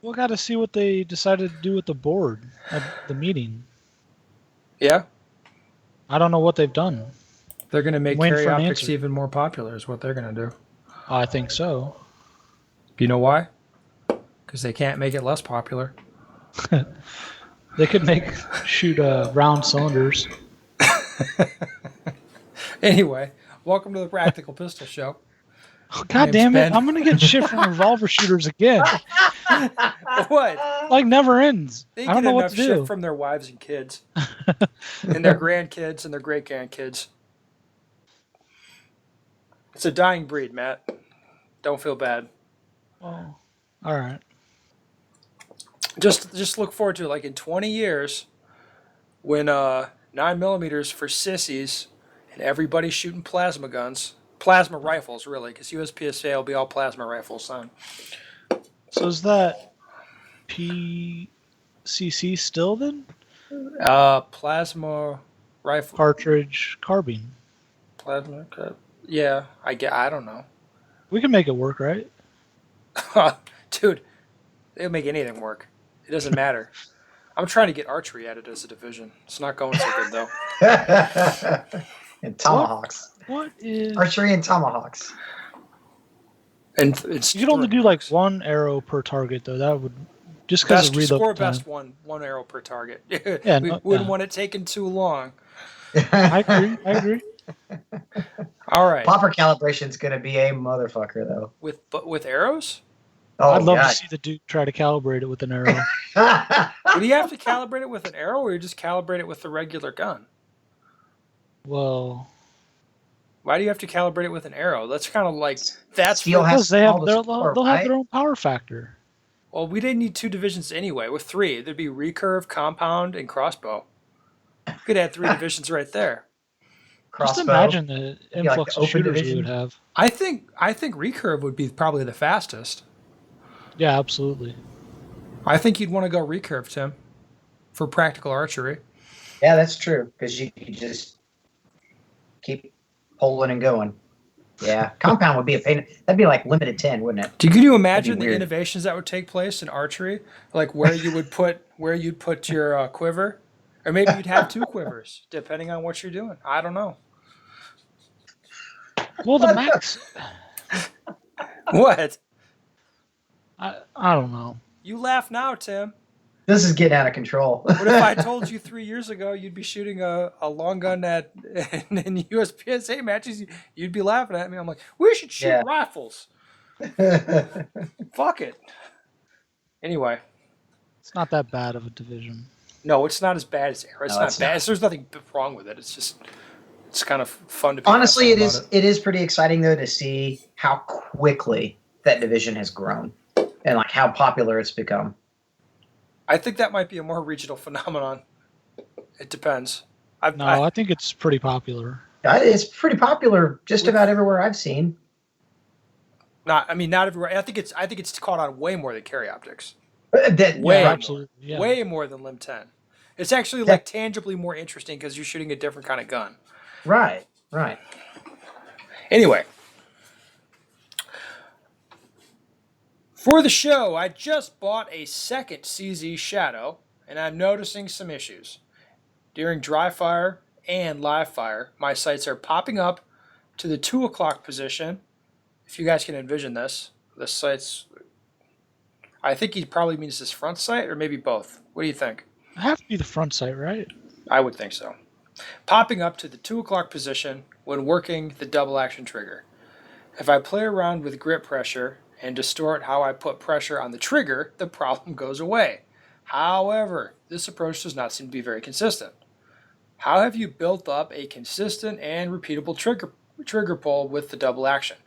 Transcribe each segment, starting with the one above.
We'll got to see what they decided to do with the board at the meeting. Yeah? I don't know what they've done. They're going to make I'm waiting carry for an optics answer. even more popular is what they're going to do. I think so. Do you know why? Because they can't make it less popular. They could shoot round cylinders. Anyway, welcome to the Practical Pistol Show. Oh, My God name's damn it! Ben. I'm gonna get shit from revolver shooters again. What? Like never ends. They I don't get know what enough to shit do. from their wives and kids, and their grandkids and their great grandkids. It's a dying breed, Matt. Don't feel bad. Oh, all right. Just look forward to it. Like in 20 years, when 9mm for sissies and everybody's shooting plasma guns, plasma rifles, really, because USPSA will be all plasma rifles then. So is that PCC still then? Plasma rifle, Cartridge carbine. plasma. Yeah, I don't know, We can make it work, right? dude. They'll make anything work. It doesn't matter. I'm trying to get archery added as a division. It's not going so good though. And tomahawks. What is Archery and tomahawks. And it's You could only do like one arrow per target though. That would just because best of reload score time. best one arrow per target. Yeah, we wouldn't want it taking too long. I agree. All right. Popper calibration's gonna be a motherfucker though. With arrows? Oh, I'd love God. to see the dude try to calibrate it with an arrow. Would you have to calibrate it with an arrow, or you just calibrate it with the regular gun? Well, Why do you have to calibrate it with an arrow? That's kind of like that's Steel for, has because they have all the they'll score, they'll have right? their own power factor. well, we didn't need 2 divisions anyway. With 3, there'd be recurve, compound, and crossbow. You could add 3 divisions right there. Just Crossbow. imagine the like influx the of open shooters we division. would have. I think recurve would be probably the fastest. Yeah, absolutely. I think you'd want to go recurve, Tim, for practical archery. Yeah, that's true. Because you just keep pulling and going. Yeah. Compound would be a pain. That'd be like limited 10, wouldn't it? Can you imagine the weird. innovations that would take place in archery? Like where you'd put your quiver, or maybe you'd have 2 quivers, depending on what you're doing. I don't know. Well, the max. What? I don't know. You laugh now, Tim. This is getting out of control. What if I told you 3 years ago you'd be shooting a long gun in USPSA matches? You'd be laughing at me. I'm like, we should shoot rifles. Fuck it. Anyway, It's not that bad of a division. no, it's not as bad as arrow. It's No, not it's bad. not. There's nothing wrong with it. It's kind of fun to be Honestly, laughing about it is pretty exciting though to see how quickly that division has grown and like how popular it's become. I think that might be a more regional phenomenon. It depends. I think it's pretty popular. It's pretty popular just about everywhere I've seen. not everywhere. I think it's caught on way more than carry optics. That Way Yeah, more. absolutely. Yeah. Way more than Lim 10. It's actually like tangibly more interesting because you're shooting a different kind of gun. right. Anyway, for the show, I just bought a second CZ Shadow, and I'm noticing some issues. During dry fire and live fire, my sights are popping up to the 2 o'clock position. If you guys can envision this, the sights. I think he probably means this front sight, or maybe both. What do you think? It have to be the front sight, right? I would think so. Popping up to the 2 o'clock position when working the double action trigger. If I play around with grip pressure and distort how I put pressure on the trigger, the problem goes away. However, this approach does not seem to be very consistent. How have you built up a consistent and repeatable trigger pull with the double action?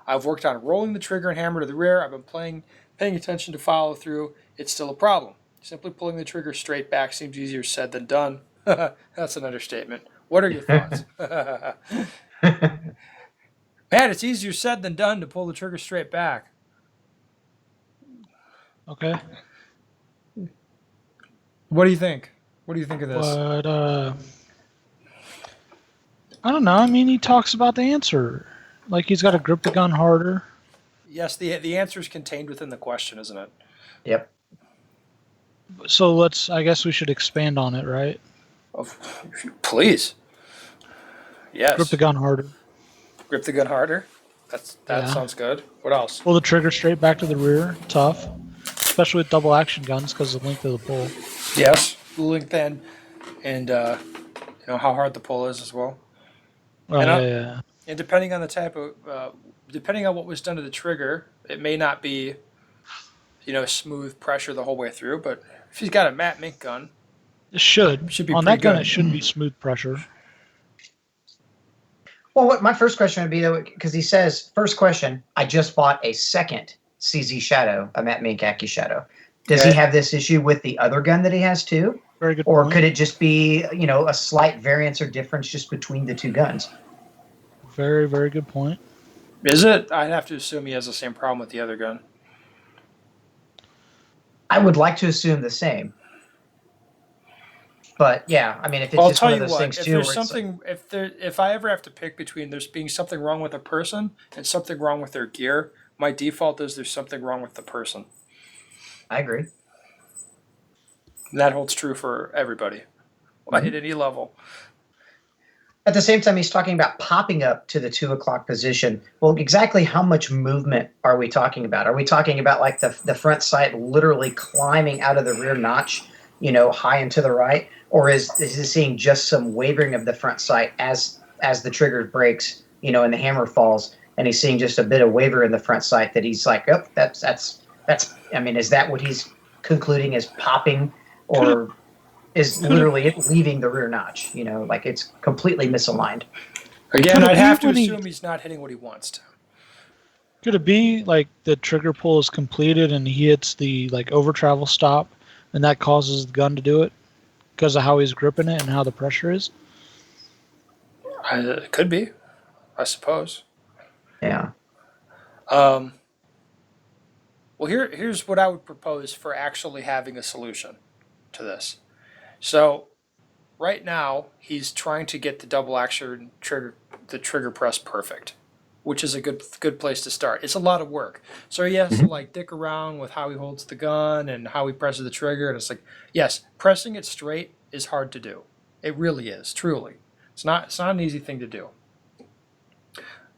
I've worked on rolling the trigger and hammer to the rear. I've been paying attention to follow through. It's still a problem. Simply pulling the trigger straight back seems easier said than done. That's an understatement. What are your thoughts? Man, it's easier said than done to pull the trigger straight back. Okay. What do you think? What do you think of this? But I don't know. I mean, he talks about the answer. Like he's got to grip the gun harder. Yes, the answer is contained within the question, isn't it? Yep. So I guess we should expand on it, right? Please. Grip the Yes. gun harder. Grip the gun harder. That Yeah. sounds good. What else? Pull the trigger straight back to the rear. Tough. Especially with double action guns because of the length of the pull. Yes. Length and how hard the pull is as well. Oh, And yeah. and depending on the type of depending on what was done to the trigger, it may not be smooth pressure the whole way through. But if he's got a matte mink gun, It should. should be On pretty that gun, good. it should be smooth pressure. Well, what my first question would be though, because he says first question, I just bought a second CZ Shadow, a Matt Minkaki Shadow. Does he Okay. have this issue with the other gun that he has too? Very good Or point. could it just be, a slight variance or difference just between the two guns? Very, very good point. Is it? I'd have to assume he has the same problem with the other gun. I would like to assume the same. But yeah, I mean, if it's I'll just tell one of you those what. things If too, there's where it's something, if I ever have to pick between there's being something wrong with a person and something wrong with their gear, my default is there's something wrong with the person. I agree. And that holds true for everybody at any level. At the same time, he's talking about popping up to the 2 o'clock position. Well, exactly how much movement are we talking about? Are we talking about like the front sight literally climbing out of the rear notch, high and to the right? Or is he seeing just some wavering of the front sight as the trigger breaks, and the hammer falls, and he's seeing just a bit of waver in the front sight that he's like, oh, that's. I mean, is that what he's concluding as popping, or is literally it leaving the rear notch? Like it's completely misaligned. Again, Could it I'd be have to when assume he's not hitting what he wants to. Could it be like the trigger pull is completed and he hits the over travel stop, and that causes the gun to do it because of how he's gripping it and how the pressure is? It could be, I suppose. Yeah. Well, here's what I would propose for actually having a solution to this. So, right now he's trying to get the double action trigger press perfect, which is a good place to start. It's a lot of work, so he has to dick around with how he holds the gun and how he presses the trigger. And it's like, yes, pressing it straight is hard to do. It really is, truly. It's not an easy thing to do.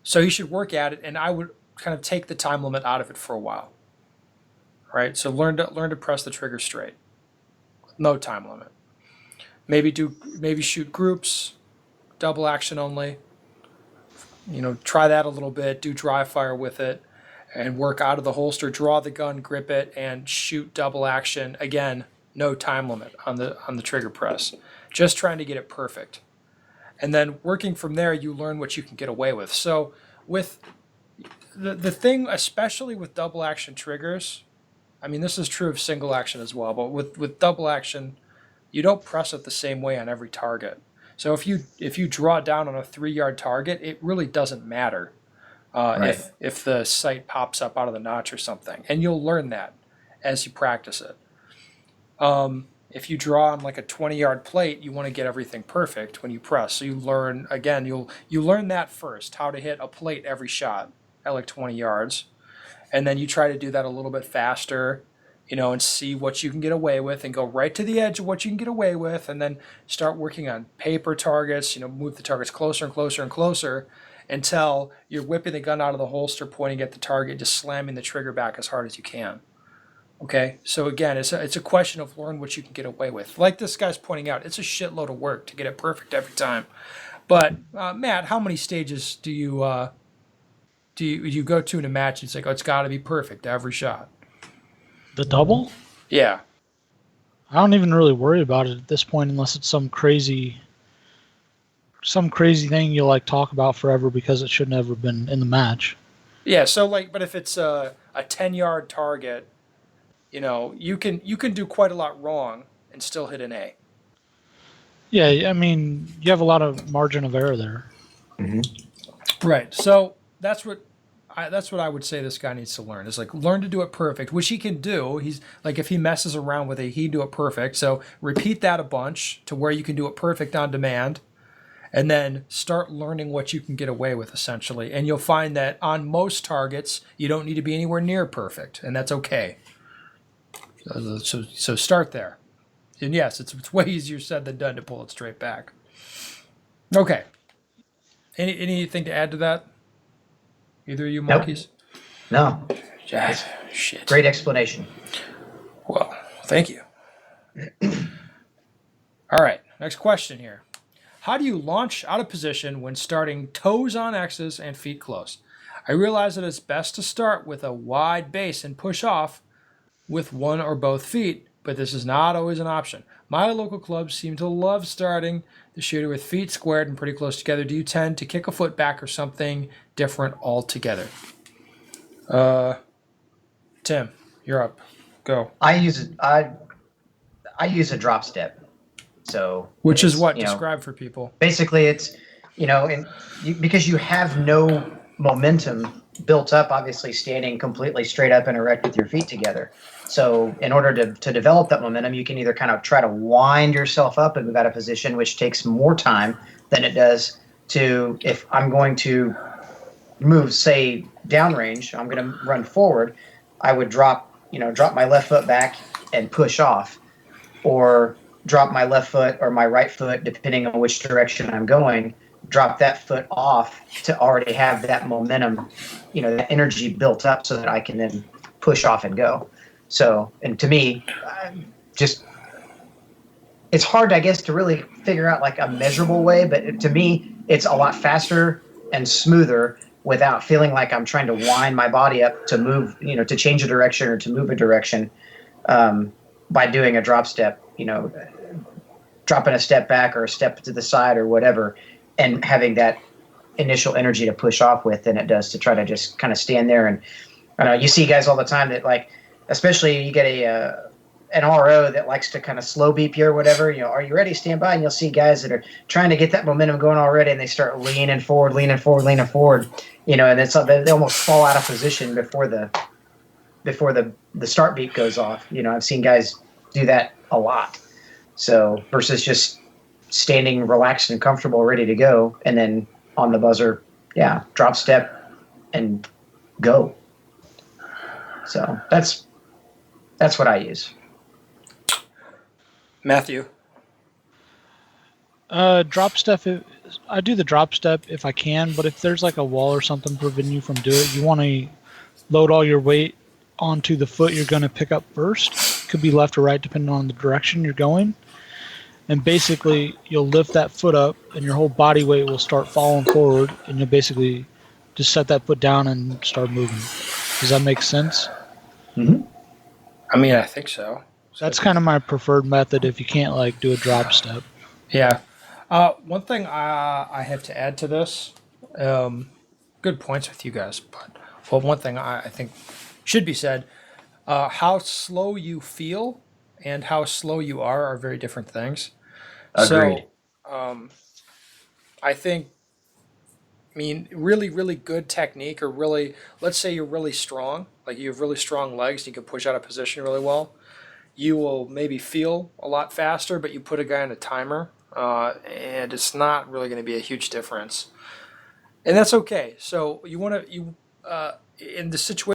So he should work at it, and I would kind of take the time limit out of it for a while. Right? So learn to press the trigger straight. No time limit. Maybe shoot groups, double action only. Try that a little bit, do dry fire with it, and work out of the holster, draw the gun, grip it, and shoot double action. Again, no time limit on the trigger press. Just trying to get it perfect. And then working from there, you learn what you can get away with. So with the thing, especially with double action triggers, I mean, this is true of single action as well, but with double action, you don't press it the same way on every target. So if you draw down on a 3-yard target, it really doesn't matter Right. if the sight pops up out of the notch or something, and you'll learn that as you practice it. If you draw on like a 20-yard plate, you want to get everything perfect when you press. So you learn again. You learn that first, how to hit a plate every shot at like 20 yards, and then you try to do that a little bit faster, and see what you can get away with, and go right to the edge of what you can get away with, and then start working on paper targets. Move the targets closer and closer and closer until you're whipping the gun out of the holster, pointing at the target, just slamming the trigger back as hard as you can. Okay, so again, it's a question of learn what you can get away with. Like this guy's pointing out, it's a shitload of work to get it perfect every time. But Matt, how many stages do you go to in a match? And it's like, oh, it's got to be perfect every shot. The double? Yeah. I don't even really worry about it at this point unless it's some crazy thing you'll talk about forever because it shouldn't have ever been in the match. Yeah, so but if it's a 10-yard target, you can do quite a lot wrong and still hit an A. Yeah, I mean, you have a lot of margin of error there. Mm-hmm. Right. So that's what I would say this guy needs to learn is learn to do it perfect, which he can do. He's if he messes around with it, he can do it perfect. So repeat that a bunch to where you can do it perfect on demand, and then start learning what you can get away with essentially. And you'll find that on most targets, you don't need to be anywhere near perfect, and that's okay. So start there. And yes, it's way easier said than done to pull it straight back. Okay. Anything to add to that? Either of you Nope. monkeys? No. Yeah, shit. Great explanation. Well, thank you. All right, next question here. How do you launch out of position when starting toes on X's and feet close? I realize that it's best to start with a wide base and push off with one or both feet, but this is not always an option. My local clubs seem to love starting the shooter with feet squared and pretty close together. Do you tend to kick a foot back or something different altogether? Tim, you're up. Go. I use a drop step. So Which is it's, what? Describe for people. basically it's because you have no momentum built up, obviously standing completely straight up and erect with your feet together. So in order to develop that momentum, you can either kind of try to wind yourself up and move out of position, which takes more time than it does to, if I'm going to move, say, downrange, I'm going to run forward, I would drop my left foot back and push off, or drop my left foot or my right foot, depending on which direction I'm going, drop that foot off to already have that momentum, that energy built up so that I can then push off and go. So, and to me, it's hard, I guess, to really figure out like a measurable way, but to me, it's a lot faster and smoother without feeling like I'm trying to wind my body up to move, to change a direction or to move a direction, by doing a drop step, dropping a step back or a step to the side or whatever, and having that initial energy to push off with than it does to try to just kind of stand there. And I know you see guys all the time that, like, especially you get an RO that likes to kind of slow beep you or whatever, are you ready? Stand by. And you'll see guys that are trying to get that momentum going already, and they start leaning forward, and it's they almost fall out of position before the start beep goes off. I've seen guys do that a lot. So versus just standing relaxed and comfortable, ready to go, and then on the buzzer, drop step and go. So that's what I use. Matthew. Drop step. I do the drop step if I can, but if there's like a wall or something preventing you from doing it, you want to load all your weight onto the foot you're going to pick up first. Could be left or right depending on the direction you're going. And basically, you'll lift that foot up, and your whole body weight will start falling forward, and you'll basically just set that foot down and start moving. Does that make sense? Mm-hmm. I mean, I think so. That's kind of my preferred method if you can't like do a drop step. Yeah. One thing I have to add to this, good points with you guys, but one thing I think should be said, how slow you feel and how slow you are very different things. Agreed. So, I think, really, really good technique, or really, let's say you're really strong, like you have really strong legs, you can push out of position really well. You will maybe feel a lot faster, but you put a guy on a timer, and it's not really going to be a huge difference. And that's okay. So you want to, in the situation